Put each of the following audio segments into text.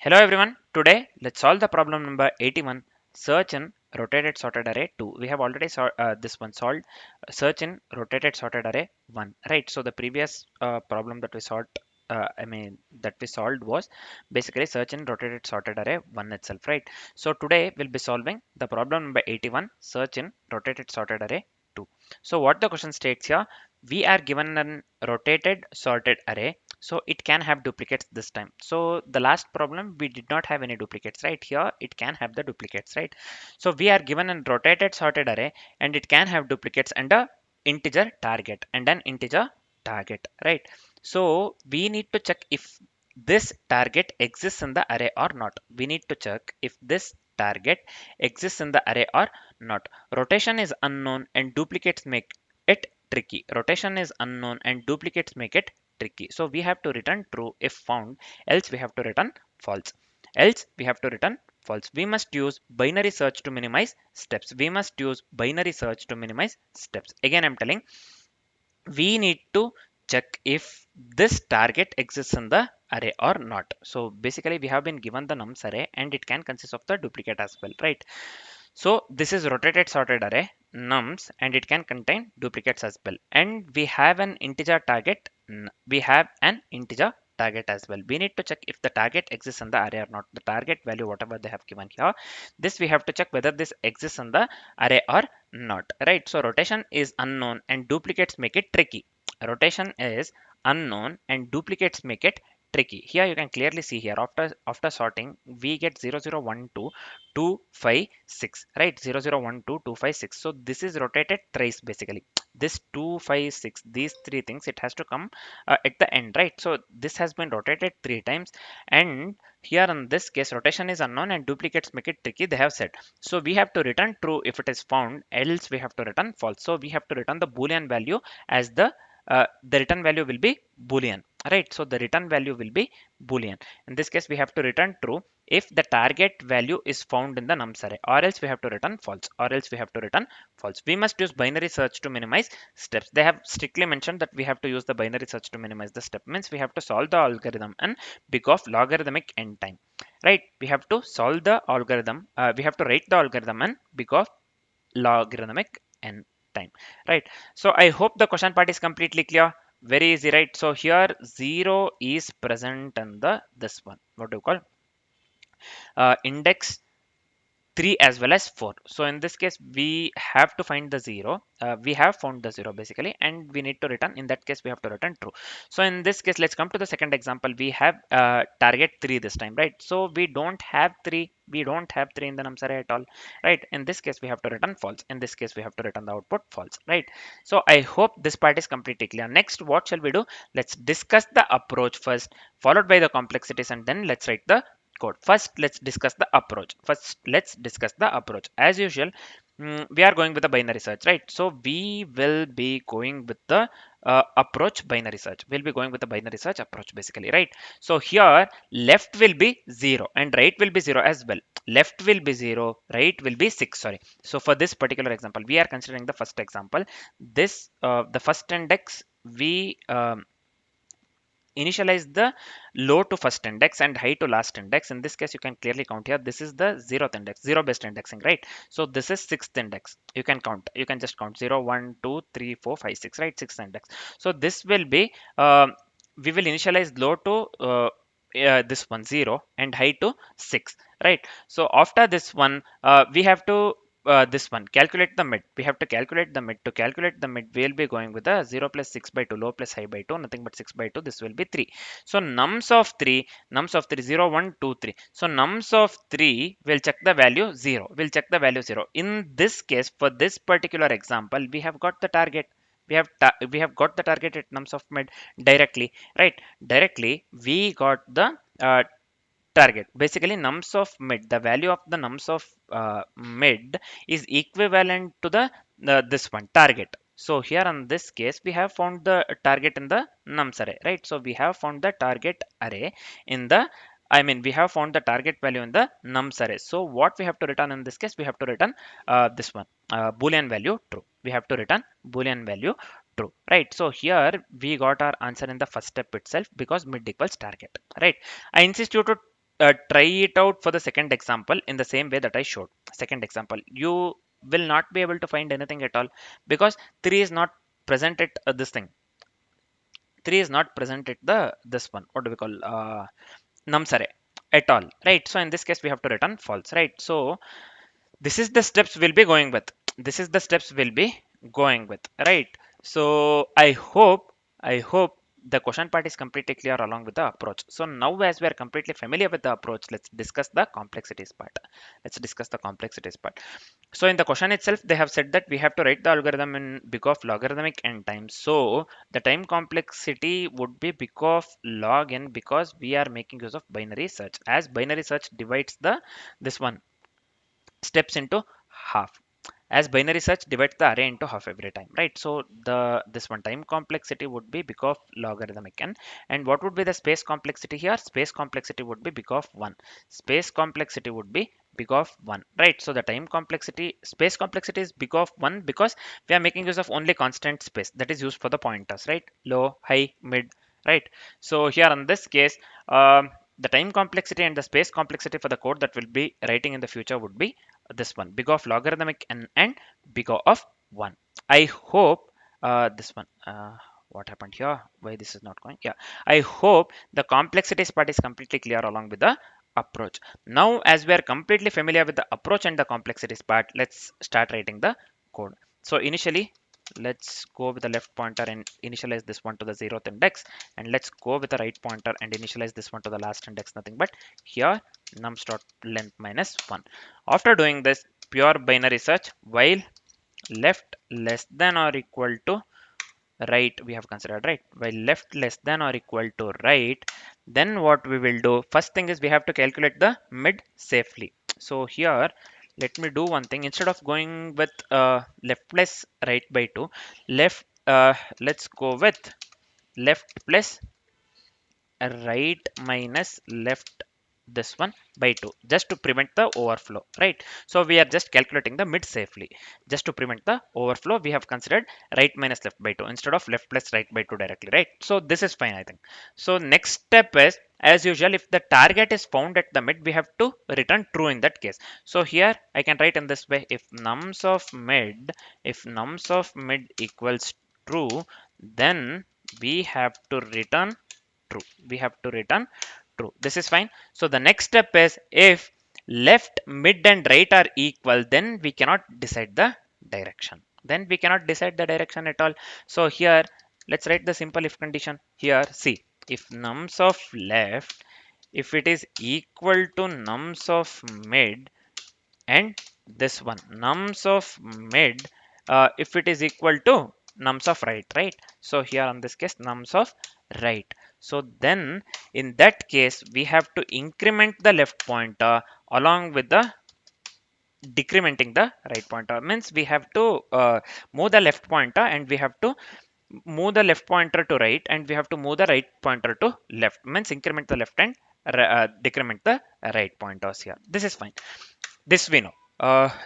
Hello everyone. Today let's solve the problem number 81. Search in rotated sorted array 2. We have already this one solved. Search in rotated sorted array 1. Right. So the previous problem that we solved, that we solved was basically search in rotated sorted array 1 itself. Right. So today we'll be solving the problem number 81. Search in rotated sorted array 2. So what the question states here, we are given an rotated sorted array, so it can have duplicates this time. So the last problem we did not have any duplicates, right? Here it can have the duplicates, right? So we are given a rotated sorted array and it can have duplicates and a integer target and an integer target, right? So we need to check if this target exists in the array or not. We need to check if this target exists in the array or not. Rotation is unknown and duplicates make it tricky. Rotation is unknown and duplicates make it tricky. So we have to return true if found, else we have to return false. Else we have to return false. We must use binary search to minimize steps. We must use binary search to minimize steps. Again, I'm telling, we need to check if this target exists in the array or not. So basically we have been given the nums array and it can consist of the duplicate as well, right? So this is rotated sorted array nums and it can contain duplicates as well. And we have an integer target. We have an integer target as well. We need to check if the target exists in the array or not. The target value, whatever they have given here, this we have to check whether this exists in the array or not, right? So rotation is unknown and duplicates make it tricky. Rotation is unknown and duplicates make it tricky. Here you can clearly see here after sorting we get 0012 256, right? 0012 256. So this is rotated thrice basically. This 256, these three things, it has to come at the end, right? So this has been rotated three times, and here in this case rotation is unknown and duplicates make it tricky, they have said. So we have to return true if it is found, else we have to return false. So we have to return the boolean value as the return value will be boolean, right? So the return value will be boolean. In this case we have to return true if the target value is found in the nums array, or else we have to return false, or else we have to return false. We must use binary search to minimize steps. They have strictly mentioned that we have to use the binary search to minimize the step. Means we have to solve the algorithm and big of logarithmic n time, right? We have to solve the algorithm, we have to write the algorithm and big of logarithmic n time, right? So I hope the question part is completely clear. Very easy, right? So here 0 is present in the this one, what do you call, index 3 as well as 4. So in this case we have to find the 0. We have found the 0 basically, and we need to return, in that case we have to return true. So in this case let's come to the second example. We have target 3 this time, right? So we don't have 3, we don't have 3 in the nums array at all, right? In this case we have to return false. In this case we have to return the output false, right? So I hope this part is completely clear. Next, what shall we do? Let's discuss the approach first, followed by the complexities, and then let's write the code. First let's discuss the approach. As usual, we are going with the binary search, right? So we will be going with the approach binary search. We'll be going with the binary search approach basically, right? So here left will be 0 and right will be 0 as well. Left will be 0, right will be 6, sorry. So for this particular example we are considering the first example. This the first index, we initialize the low to first index and high to last index. In this case you can clearly count here, this is the 0th index, 0 based indexing, right? So this is 6th index. You can count, you can just count 0 1 2 3 4 5 6, right? 6th index. So this will be we will initialize low to this one 0 and high to 6, right? So after this one we have to this one calculate the mid. We have to calculate the mid. To calculate the mid we'll be going with a 0 plus 6 by 2, low plus high by 2, nothing but 6 by 2. This will be 3. So nums of 3, 0 1 2 3. So nums of 3 will check the value 0, will check the value 0. In this case, for this particular example, we have got the target. We have got the target at nums of mid directly, right? Directly we got the target. Basically nums of mid, the value of the nums of mid is equivalent to the this one target. So here in this case we have found the target in the nums array, right? So we have found the target array in the, we have found the target value in the nums array. So what we have to return in this case, we have to return this one boolean value true. We have to return boolean value true, right? So here we got our answer in the first step itself, because mid equals target, right? I insist you to try it out for the second example in the same way that I showed. Second example, you will not be able to find anything at all because 3 is not present at this thing. 3 is not present at the this one. What do we call nums array at all, right? So in this case, we have to return false, right? So this is the steps we'll be going with. This is the steps we'll be going with, right? So I hope the question part is completely clear along with the approach. So now as we are completely familiar with the approach, let's discuss the complexities part. Let's discuss the complexities part. So in the question itself, they have said that we have to write the algorithm in big of logarithmic n times. So the time complexity would be big of log n because we are making use of binary search. As binary search divides the this one steps into half, as binary search divides the array into half every time, right? So the this one time complexity would be big of logarithmic n. And what would be the space complexity here? Space complexity would be big of 1. Space complexity would be big of 1, right? So the time complexity, space complexity is big of 1 because we are making use of only constant space that is used for the pointers, right? Low, high, mid, right? So here in this case, the time complexity and the space complexity for the code that we'll be writing in the future would be this one, big of logarithmic n and big of 1. I hope this one, what happened here, why this is not going, yeah, I hope the complexities part is completely clear along with the approach. Now as we are completely familiar with the approach and the complexities part, let's start writing the code. So initially, let's go with the left pointer and initialize this one to the 0th index, and let's go with the right pointer and initialize this one to the last index, nothing but here nums dot length minus 1. After doing this pure binary search, while left less than or equal to right, we have considered, right? While left less than or equal to right, then what we will do, first thing is we have to calculate the mid safely. So here let me do one thing. Instead of going with left plus right by 2, left let's go with left plus right minus left this one by 2, just to prevent the overflow, right? So we are just calculating the mid safely. Just to prevent the overflow, we have considered right minus left by 2 instead of left plus right by 2 directly, right? So this is fine, I think. So next step is, as usual, if the target is found at the mid, we have to return true in that case. So here I can write in this way: if nums of mid equals true, then we have to return true. We have to return true. This is fine. So the next step is, if left, mid and right are equal, then we cannot decide the direction. Then we cannot decide the direction at all. So here let's write the simple if condition. Here see, if nums of left, if it is equal to nums of mid, and this one nums of mid, if it is equal to nums of right, right? So here on this case nums of right. So then in that case we have to increment the left pointer along with the decrementing the right pointer. Means we have to move the left pointer, and we have to move the left pointer to right, and we have to move the right pointer to left. Means increment the left and decrement the right pointers here. This is fine. This we know.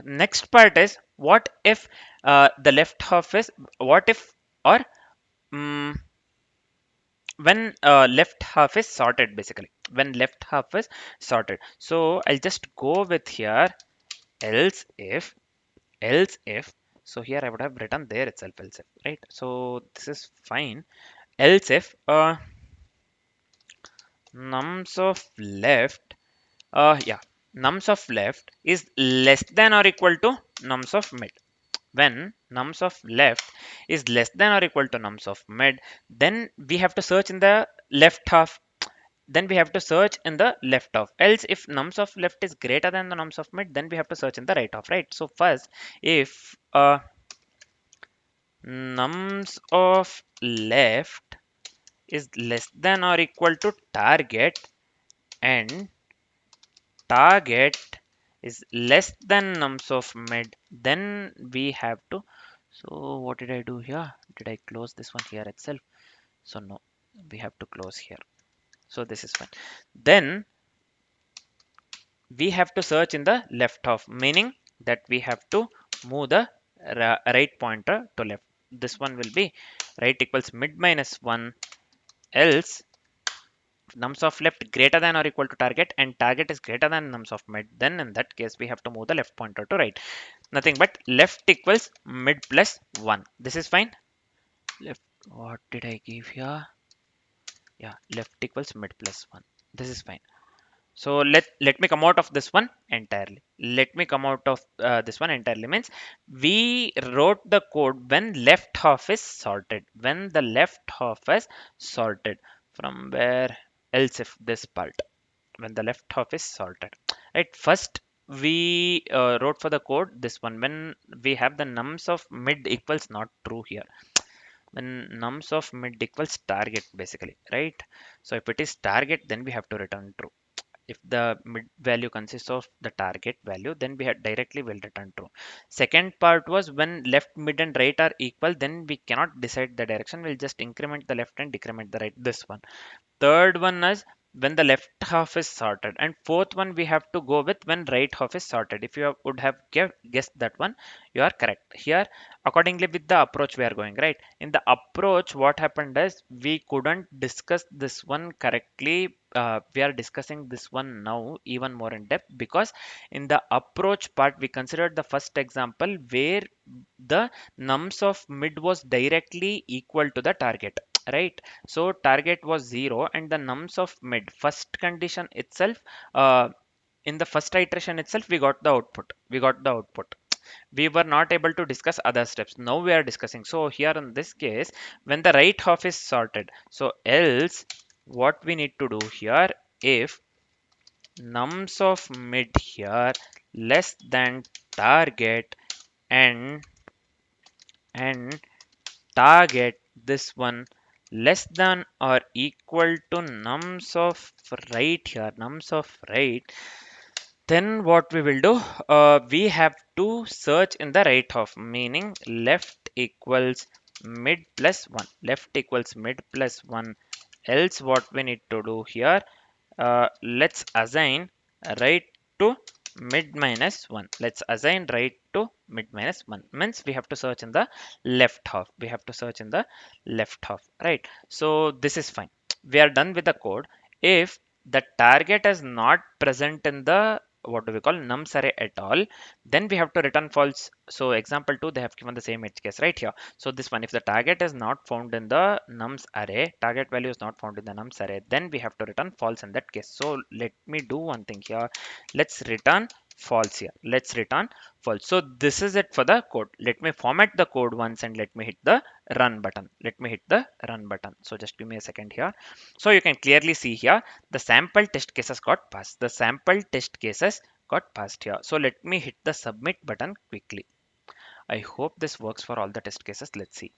Next part is, what if the left half is, what if, or um, when left half is sorted, basically when left half is sorted. So I'll just go with here else if, else if. So here I would have written there itself else if, right? So this is fine. Else if nums of left, yeah, nums of left is less than or equal to nums of mid. When nums of left is less than or equal to nums of mid, then we have to search in the left half. Then we have to search in the left half. Else if nums of left is greater than the nums of mid, then we have to search in the right half, right? So first, if nums of left is less than or equal to target, and target is less than nums of mid, then we have to, so what did I do here? Did I close this one here itself? So no, we have to close here. So this is fine. Then we have to search in the left half, meaning that we have to move the right pointer to left. This one will be right equals mid minus 1, else nums of left greater than or equal to target and target is greater than nums of mid, then in that case we have to move the left pointer to right. Nothing but left equals mid plus 1. This is fine. Left, what did I give here? Yeah, left equals mid plus 1. This is fine. So let me come out of this one entirely. Let me come out of this one entirely means we wrote the code when left half is sorted. When the left half is sorted. From where else if this part? When the left half is sorted. Right. First we wrote for the code this one when we have the nums of mid equals not true here, when nums of mid equals target basically, right? So if it is target, then we have to return true. If the mid value consists of the target value, then we had directly will return true. Second part was when left, mid and right are equal, then we cannot decide the direction, we'll just increment the left and decrement the right, this one. Third one is when the left half is sorted, and fourth one we have to go with when right half is sorted. If you would have guessed that one, you are correct here. Accordingly with the approach we are going, right? In the approach what happened is we couldn't discuss this one correctly. We are discussing this one now even more in depth, because in the approach part we considered the first example where the nums of mid was directly equal to the target, right? So target was 0 and the nums of mid first condition itself, uh, in the first iteration itself we got the output, we were not able to discuss other steps, now we are discussing. So here in this case when the right half is sorted, so else what we need to do here, if nums of mid here less than target and and target this one less than or equal to nums of right here, nums of right, then what we will do, we have to search in the right half, meaning left equals mid plus 1, left equals mid plus 1. Else what we need to do here, let's assign right to mid minus 1. Let's assign right to mid minus 1 means we have to search in the left half, we have to search in the left half, right? So this is fine, we are done with the code. If the target is not present in the what do we call nums array at all, then we have to return false. So example 2 they have given the same edge case right here. So this one, if the target is not found in the nums array, target value is not found in the nums array, then we have to return false in that case. So let me do one thing here, let's return false here, let's return false. So this is it for the code. Let me format the code once and let me hit the run button, let me hit the run button. So just give me a second here. So you can clearly see here the sample test cases got passed, the sample test cases got passed here. So let me hit the submit button quickly. I hope this works for all the test cases. Let's see.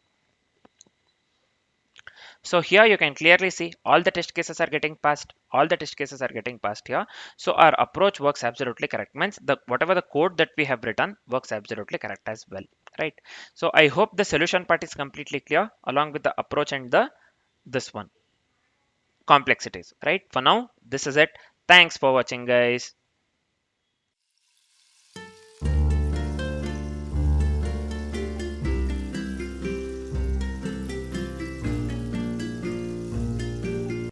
So here you can clearly see all the test cases are getting passed, all the test cases are getting passed here. So our approach works absolutely correct, means the whatever the code that we have written works absolutely correct as well, right? So I hope the solution part is completely clear along with the approach and the this one complexities, right? For now this is it. Thanks for watching guys.